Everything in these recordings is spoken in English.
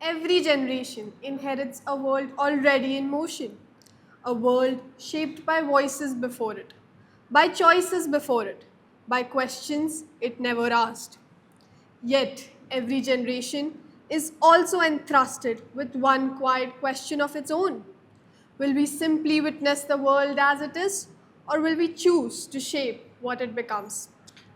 Every generation inherits a world already in motion, a world shaped by voices before it, by choices before it, by questions it never asked. Yet, every generation is also entrusted with one quiet question of its own. Will we simply witness the world as it is, or will we choose to shape what it becomes?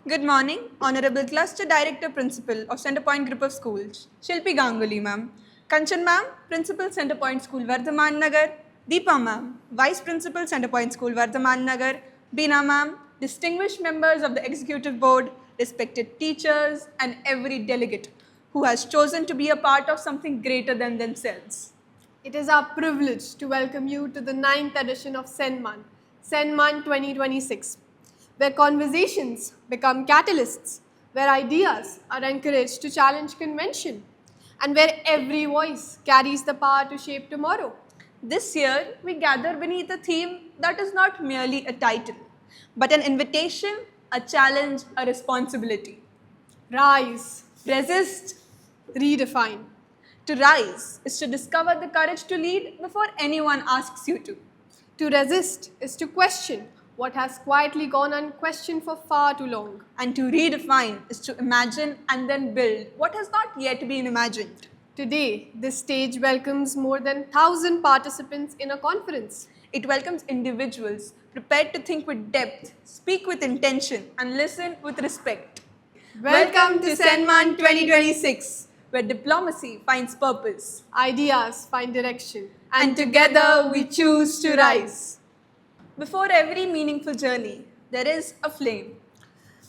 Good morning, Honorable Cluster Director Principal of Centrepoint Group of Schools, Shilpi Ganguly ma'am, Kanchan ma'am, Principal Centrepoint School Vardhaman Nagar, Deepa ma'am, Vice Principal Centrepoint School Vardhaman Nagar, Beena ma'am, distinguished members of the Executive Board, respected teachers, and every delegate who has chosen to be a part of something greater than themselves. It is our privilege to welcome you to the 9th edition of Senman 2026, where conversations become catalysts, where ideas are encouraged to challenge convention, and where every voice carries the power to shape tomorrow. This year, we gather beneath a theme that is not merely a title, but an invitation, a challenge, a responsibility. Rise, Resist. redefine. To rise is to discover the courage to lead before anyone asks you to. To resist is to question what has quietly gone unquestioned for far too long. And to redefine is to imagine and then build what has not yet been imagined. Today, this stage welcomes more than 1,000 participants in a conference. It welcomes individuals prepared to think with depth, speak with intention, and listen with respect. Welcome to Senman 2026, where diplomacy finds purpose. Ideas find direction. And together we choose to rise. Before every meaningful journey, there is a flame.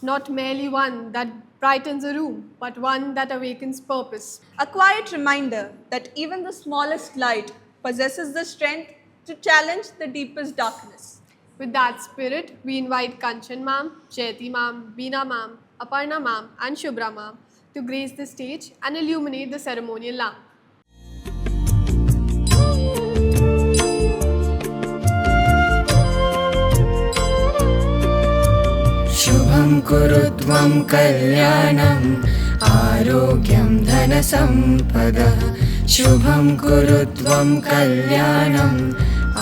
Not merely one that brightens a room, but one that awakens purpose. A quiet reminder that even the smallest light possesses the strength to challenge the deepest darkness. With that spirit, we invite Kanchan ma'am, Jayati ma'am, Beena ma'am, Aparna ma'am, and Shubhra ma'am to grace the stage and illuminate the ceremonial lamp. शुभं कुरु त्वं कल्याणम् आरोग्यं धनसम्पदः शुभं कुरु त्वं कल्याणम्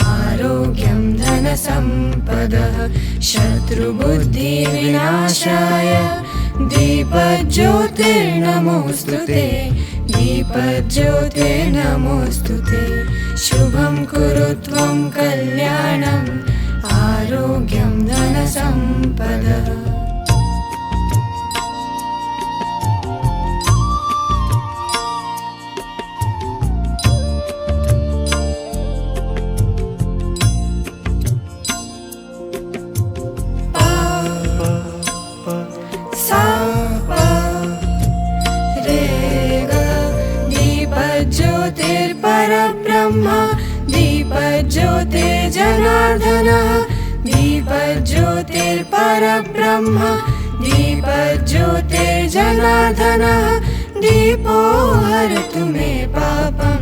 आरोग्यं धनसम्पदः शत्रुबुद्धिविनाशाय दीपज्योतिर्नमोऽस्तुते दीपज्योतिर्नमोऽस्तुते शुभं कुरु त्वं कल्याणम् आरोग्यं धनसम्पदः दीपज्योतिर्परब्रह्म दीपज्योतिर्जनार्दनः दीपज्योतिर्परब्रह्म दीपज्योतिर्जनार्दनः दीपो हरतु मे पापं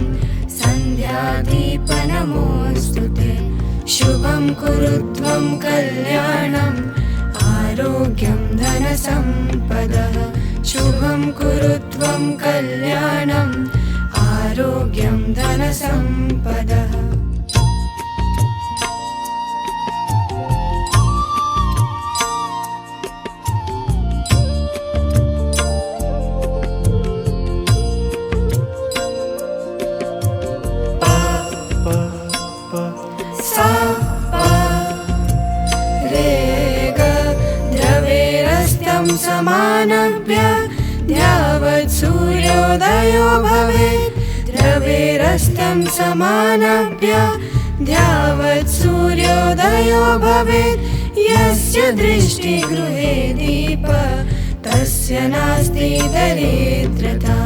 सन्ध्यादीपनमोऽस्तुते शुभं कुरु त्वं कल्याणम् आरोग्यं धनसम्पदः शुभं कुरु त्वं कल्याणम् आरोग्यं धनसम्पदः समानभ्य ध्यावत् सूर्योदयो भवेत् द्रवेरस्तं समानभ्य ध्यावत् सूर्योदयो भवेत् यस्य दृष्टिगृहे दीप तस्य नास्ति दरिद्रता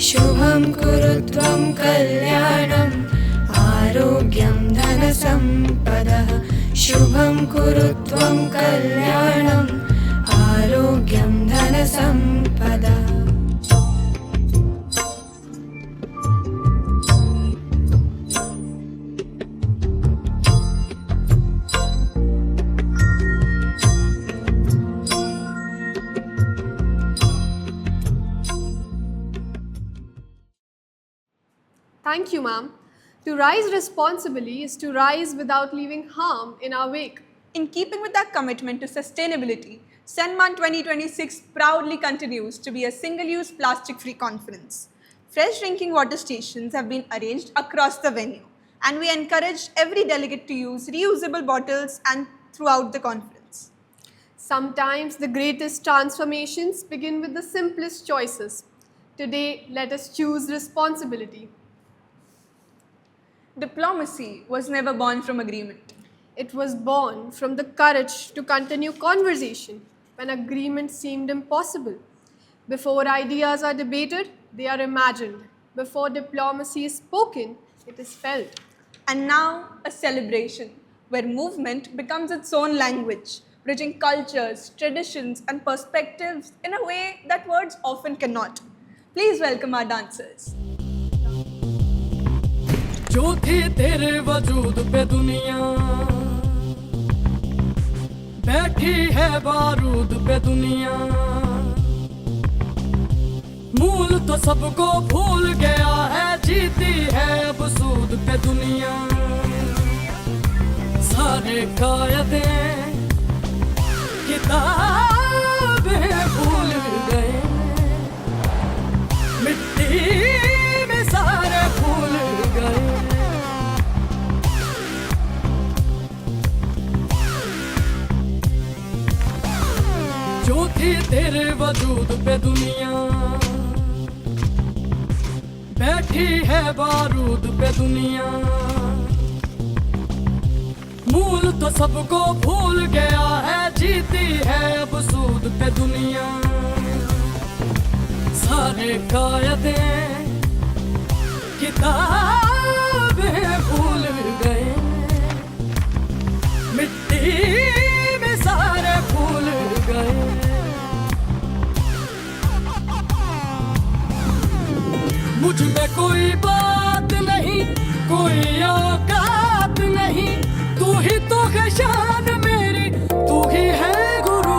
शुभं कुरु त्वं कल्याणम् आरोग्यं धनसम्पदः शुभं कुरु त्वं कल्याणम् आरोग्यं धनसम्पदः Thank you, ma'am. To rise responsibly is to rise without leaving harm in our wake. In keeping with our commitment to sustainability, Senman 2026 proudly continues to be a single-use plastic-free conference. Fresh drinking water stations have been arranged across the venue, and we encourage every delegate to use reusable bottles and throughout the conference. Sometimes the greatest transformations begin with the simplest choices. Today, let us choose responsibility. Diplomacy was never born from agreement. It was born from the courage to continue conversation when agreement seemed impossible. Before ideas are debated, they are imagined. Before diplomacy is spoken, it is felt. And now, a celebration where movement becomes its own language, bridging cultures, traditions, and perspectives in a way that words often cannot. Please welcome our dancers. जो थी तेरे वजूद पे दुनिया बैठी है बारूद पे दुनिया मूल तो सबको भूल गया है जीती है अब सूद पे दुनिया सारे कायदे किताबें भूल गए मिट्टी में सारे भूल गए जो थी तेरे वजूद पे दुनिया बैठी है बारूद पे दुनिया मूल तो सबको भूल गया है जीती है अब सूद पे दुनिया सारे कायदे किताबें भूल गए मिट्टी में सारे भूल गए मुझ में कोई बात नहीं कोई औकात नहीं तू ही तो है शान मेरी तू ही है गुरु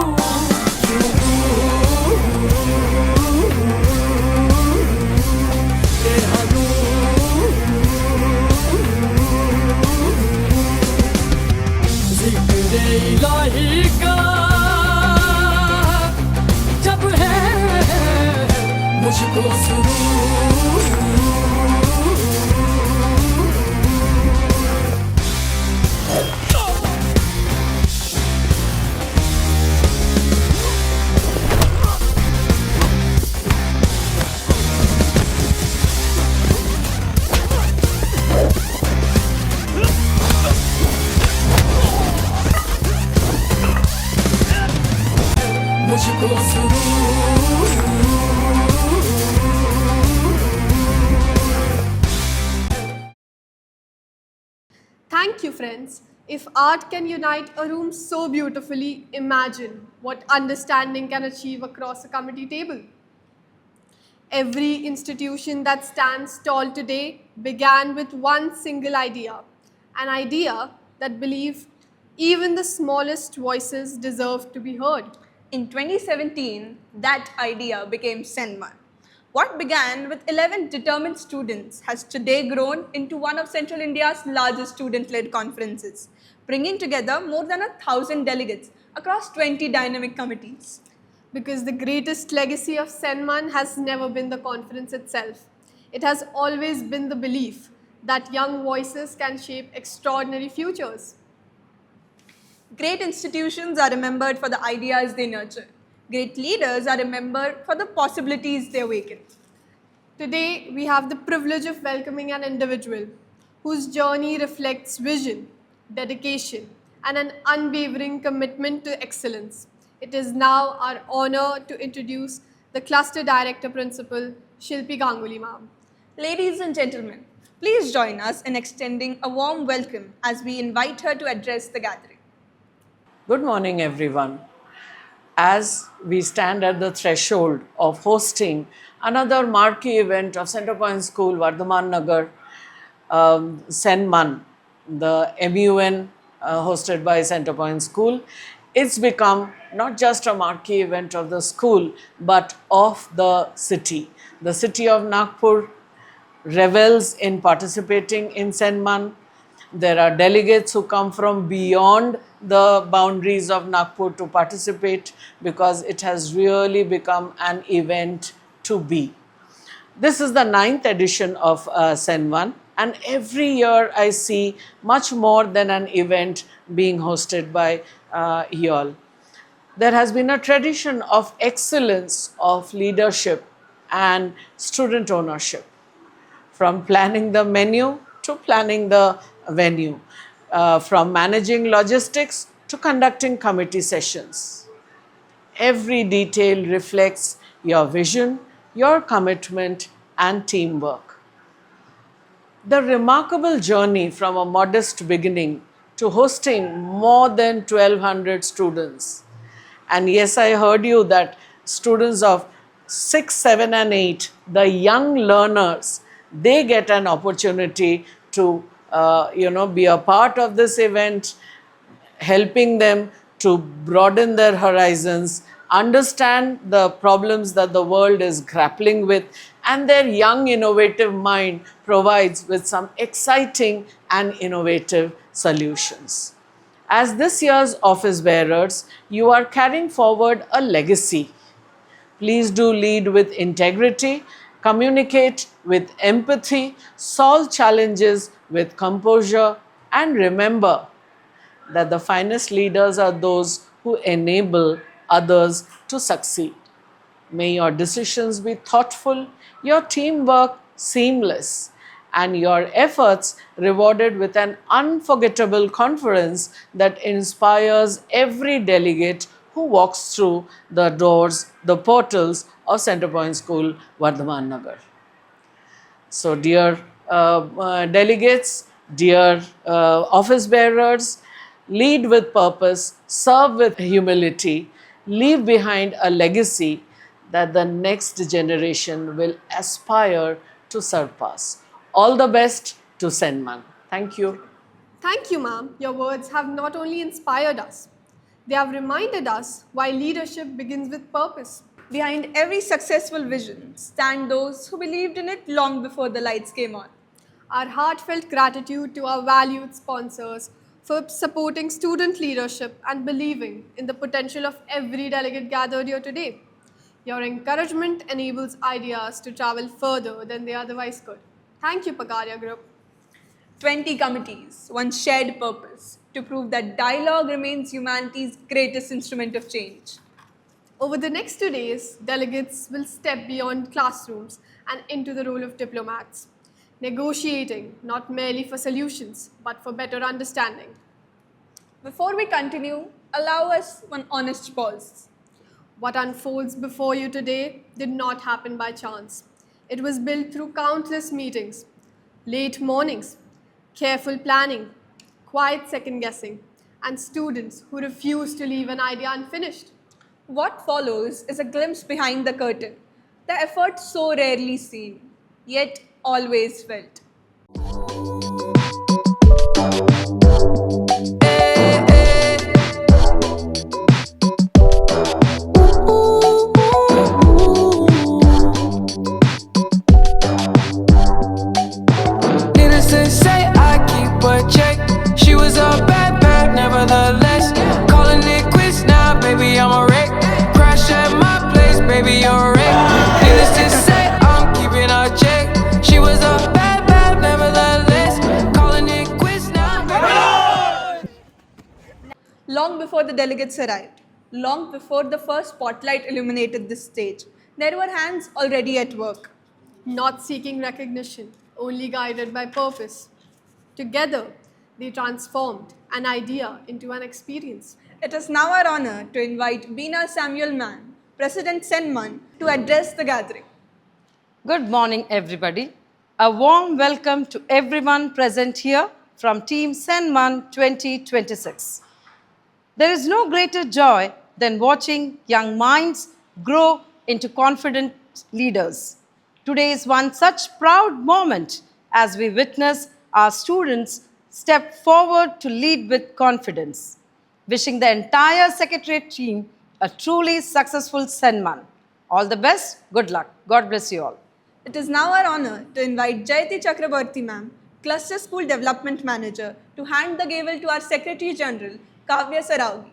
तेरा ज़िक्र इलाही का जब है मुझको मुझको Thank you, friends. If art can unite a room so beautifully, imagine what understanding can achieve across a committee table. Every institution that stands tall today began with one single idea, an idea that believed even the smallest voices deserve to be heard. In 2017, that idea became Senman. What began with 11 determined students has today grown into one of Central India's largest student-led conferences, bringing together more than 1,000 delegates across 20 dynamic committees. Because the greatest legacy of Senman has never been the conference itself. It has always been the belief that young voices can shape extraordinary futures. Great institutions are remembered for the ideas they nurture. Great leaders are remembered for the possibilities they awaken. Today, we have the privilege of welcoming an individual whose journey reflects vision, dedication, and an unwavering commitment to excellence. It is now our honor to introduce the Cluster Director Principal, Shilpi Ganguly ma'am. Ladies and gentlemen, please join us in extending a warm welcome as we invite her to address the gathering. Good morning, everyone. As we stand at the threshold of hosting another marquee event of Centrepoint School, Vardhaman Nagar, Senman, the MUN hosted by Centrepoint School, it's become not just a marquee event of the school, but of the city. The city of Nagpur revels in participating in Senman. There are delegates who come from beyond the boundaries of Nagpur to participate because it has really become an event to be. This is the 9th edition of Senvan, and every year I see much more than an event being hosted by y'all. There has been a tradition of excellence of leadership and student ownership, from planning the menu to planning the venue, from managing logistics to conducting committee sessions. Every detail reflects your vision, your commitment, and teamwork. The remarkable journey from a modest beginning to hosting more than 1200 students. And yes, I heard you that students of 6, 7, and 8, the young learners, they get an opportunity to be a part of this event, helping them to broaden their horizons, understand the problems that the world is grappling with, and their young innovative mind provides with some exciting and innovative solutions. As this year's office bearers, you are carrying forward a legacy. Please do lead with integrity, communicate with empathy, solve challenges with composure, and remember that the finest leaders are those who enable others to succeed. May your decisions be thoughtful, your teamwork seamless, and your efforts rewarded with an unforgettable conference that inspires every delegate who walks through the doors, the portals of Centrepoint School, Vardhaman Nagar. So, dear delegates, dear office bearers, lead with purpose, serve with humility, leave behind a legacy that the next generation will aspire to surpass. All the best to Senman. Thank you. Thank you, ma'am. Your words have not only inspired us, they have reminded us why leadership begins with purpose. Behind every successful vision stand those who believed in it long before the lights came on. Our heartfelt gratitude to our valued sponsors for supporting student leadership and believing in the potential of every delegate gathered here today. Your encouragement enables ideas to travel further than they otherwise could. Thank you, Pagaria Group. 20 committees, one shared purpose to prove that dialogue remains humanity's greatest instrument of change. Over the next 2 days, delegates will step beyond classrooms and into the role of diplomats, negotiating not merely for solutions, but for better understanding. Before we continue, allow us one honest pause. What unfolds before you today did not happen by chance. It was built through countless meetings, late mornings, careful planning, quiet second guessing, and students who refused to leave an idea unfinished. What follows is a glimpse behind the curtain, the effort so rarely seen, yet always felt. Needless to say, I keep a check. She was a bad, nevertheless. Calling it quits now, baby, I'm a wreck. Crash at my place, baby, you're a wreck. Needless to say, I'm keeping a check. She was a bad, nevertheless. Calling it quits now, baby. Long before the delegates arrived, long before the first spotlight illuminated this stage, there were hands already at work. Not seeking recognition, only guided by purpose. Together, they transformed an idea into an experience. It is now our honor to invite Beena Samuel Mann, President Senman, to address the gathering. Good morning, everybody. A warm welcome to everyone present here from Team Senman 2026. There is no greater joy than watching young minds grow into confident leaders. Today is one such proud moment as we witness our students step forward to lead with confidence. Wishing the entire Secretariat team a truly successful Senman. All the best, good luck. God bless you all. It is now our honor to invite Jayati Chakraborty ma'am, Cluster School Development Manager, to hand the gavel to our Secretary General, Kavya Saraugi.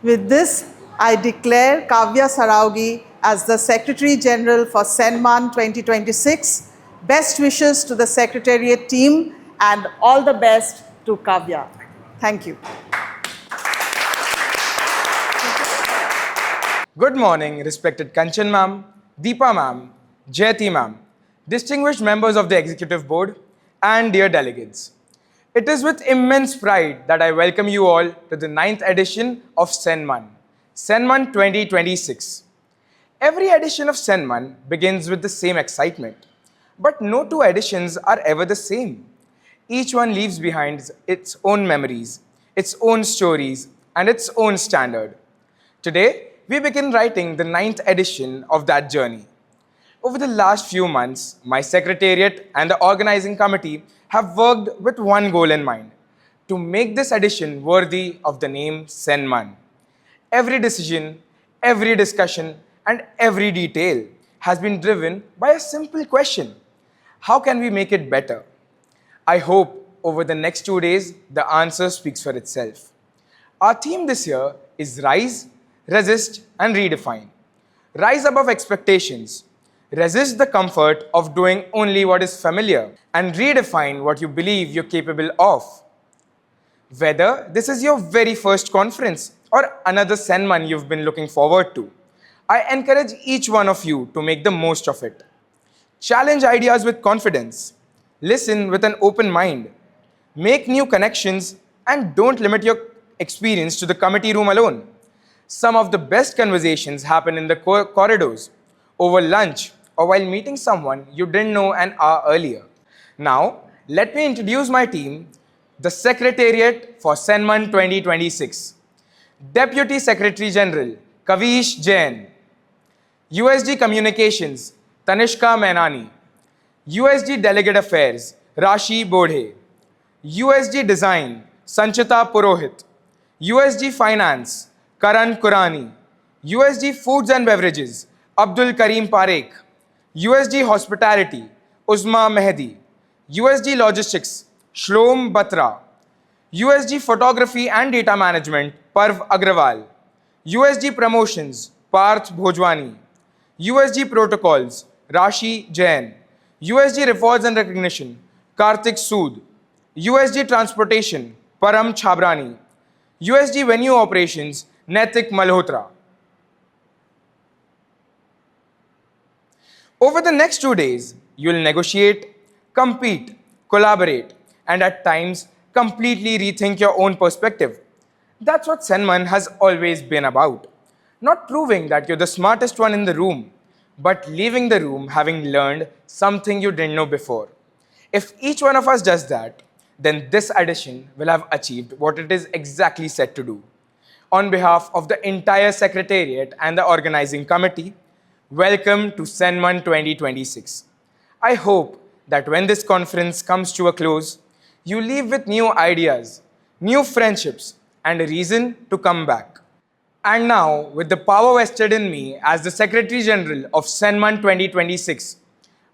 With this, I declare Kavya Saraugi as the Secretary General for Senman 2026. Best wishes to the Secretariat team and all the best to Kavya. Thank you. Good morning, respected Kanchan ma'am, Deepa ma'am, Jayati ma'am, distinguished members of the Executive Board, and dear delegates. It is with immense pride that I welcome you all to the 9th edition of Senman 2026. Every edition of Senman begins with the same excitement, but no two editions are ever the same. Each one leaves behind its own memories, its own stories, and its own standard. Today, we begin writing the 9th edition of that journey. Over the last few months, my secretariat and the organizing committee have worked with one goal in mind: to make this edition worthy of the name Senman. Every decision, every discussion, and every detail has been driven by a simple question: how can we make it better? I hope over the next 2 days, the answer speaks for itself. Our theme this year is Rise, Resist, and Redefine. Rise above expectations. Resist the comfort of doing only what is familiar, and redefine what you believe you're capable of. Whether this is your very first conference or another Senman you've been looking forward to, I encourage each one of you to make the most of it. Challenge ideas with confidence. Listen with an open mind. Make new connections, and don't limit your experience to the committee room alone. Some of the best conversations happen in the corridors, over lunch, or while meeting someone you didn't know an hour earlier. Now, let me introduce my team, the Secretariat for Senman 2026. Deputy Secretary General, Kavish Jain. USG Communications, Tanishka Mainani. USG Delegate Affairs, Rashi Bodhe. USG Design, Sanchita Purohit. USG Finance, Karan Kurani. USG Foods and Beverages, Abdul Karim Parekh. USG Hospitality, Uzma Mehdi. USG Logistics, Shlom Batra. USG Photography and Data Management, Parv Agrawal. USG Promotions, Parth Bhojwani. USG Protocols, Rashi Jain. USG Rewards and Recognition, Karthik Sood. USG Transportation, Param Chhabrani. USG Venue Operations, Naitik Malhotra. Over the next 2 days, you'll negotiate, compete, collaborate, and at times completely rethink your own perspective. That's what Senman has always been about. Not proving that you're the smartest one in the room, but leaving the room having learned something you didn't know before. If each one of us does that, then this edition will have achieved what it is exactly set to do. On behalf of the entire Secretariat and the organizing committee, welcome to Senman 2026. I hope that when this conference comes to a close, you leave with new ideas, new friendships, and a reason to come back. And now, with the power vested in me as the Secretary General of Senman 2026,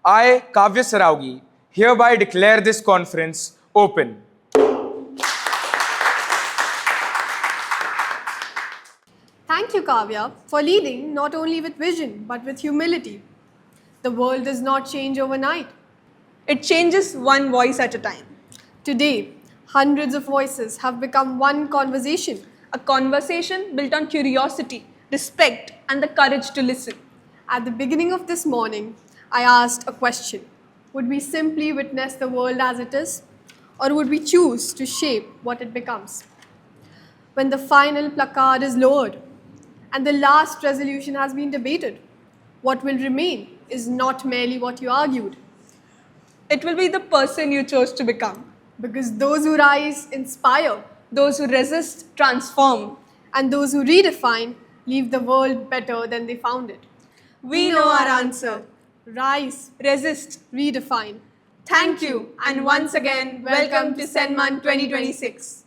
I, Kavya Saraugi, hereby declare this conference open. Thank you, Kavya, for leading not only with vision but with humility. The world does not change overnight. It changes one voice at a time. Today, hundreds of voices have become one conversation. A conversation built on curiosity, respect, and the courage to listen. At the beginning of this morning, I asked a question. Would we simply witness the world as it is, or would we choose to shape what it becomes? When the final placard is lowered and the last resolution has been debated, what will remain is not merely what you argued. It will be the person you chose to become. Because those who rise inspire, Those who resist transform. and those who redefine leave the world better than they found it. We know our answer. Rise, Resist. redefine. Thank you, and once again, welcome to Senman 2026.